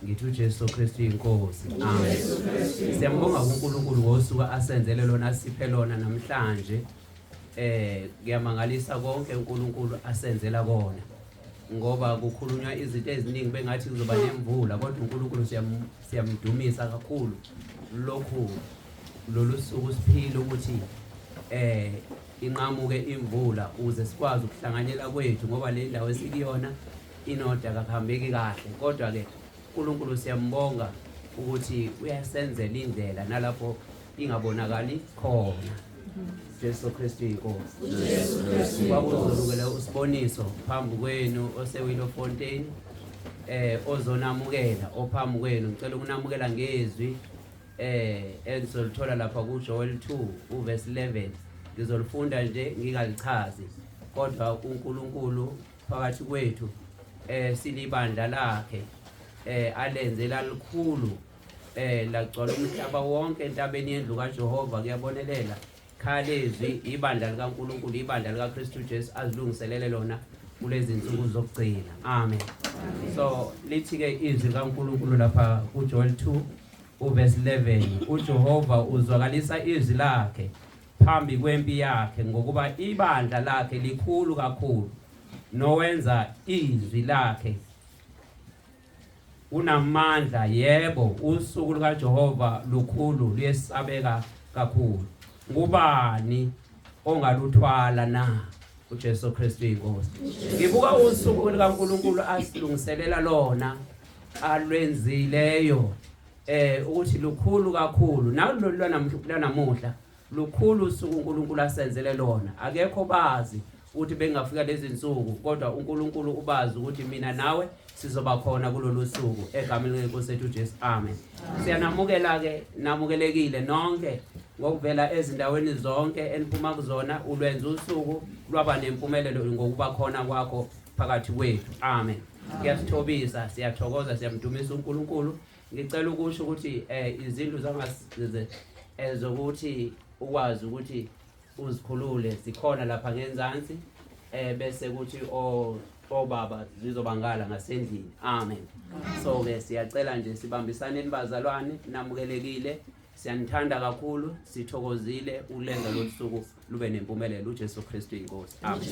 ngithi uJesu Kristu inkosi. Amen. Siyambonga uNkulunkulu ngosuku asenzele lona siphe lona namhlanje. Ngiyamangalisa konke uNkulunkulu asenzela kona. Ngoba kukhulunywa izinto eziningi bengathi kuzoba nemvula kodwa uNkulunkulu siyamdumisa kakhulu lokhu lolu suku siphila ukuthi inqamuke imvula uze sikwazi ukuhlanganyela kwethu ngoba le ndawo esikuyona inoda kakuhambeki kahle kodwa ke uNkulunkulu siyambonga ukuthi uyasenzela indlela nalapho ingabonakali khona. Jesu Kristu inkosi. Jesu Kristu. Kwakuzolukele usiboniso phambi kwenu osewilo Fontaine ozonamukela ophambi kwenu ngicela ukunamukela ngezwi engizolithola lapha ku Joel 2 uverse 11 ngizolifunda nje ngingalichazi kodwa uNkulunkulu phakathi kwethu silibandla lakhe alenzela likhulu lagcwala umhlaba wonke entabeni yendlu kaJehova kuyabonelela khalezwi ibandla likaNkulunkulu ibandla likaKristu Jesu azilungiselele lona kulezi insuku zokugcina. Amen. So lithi ke izwi likaNkulunkulu lapha ku Joel 2 uverse 11 uJehova uzwakalisa izwi lakhe phambi kwempi yakhe ngokuba ibandla lakhe likhulu kakhulu nowenza izwi lakhe unamandla. Yebo usuku lukaJehova lukhulu luyesabeka kakhulu. Ngubani ongaluthwala na? uJesu Kristu inkosi. Ngibuka usuku likaNkulunkulu asilungiselela lona alwenzileyo ukuthi lukhulu kakhulu nalolu lanamuhla lukhulu usuku uNkulunkulu asenzele lona. Akekho bazi ukuthi bengafika lezi insuku kodwa uNkulunkulu ubazi ukuthi mina nawe sizoba khona kulolu suku egameni lenkosi yethu Jesu. Amen. Siyanamukela ke namukelekile nonke ngokuvela ezindaweni zonke eniphuma kuzona ulwenza usuku lwaba nempumelelo ngokuba khona kwakho phakathi kwethu. Amen. Ngiyasithobisa siyathokoza siyamdumisa uNkulunkulu. Ngicela ukusho ukuthi izinto zangasize ezokuthi ukwazi ukuthi uzikhulule sikhona lapha ngenzansi bese kuthi obaba zizobangala ngasendlini. Amen. So ke siyacela nje sibambisane nibazalwane namukelekile siyanithanda kakhulu sithokozile ulenza lo suku lube nempumelelo uJesu Kristu inkosi. Amen.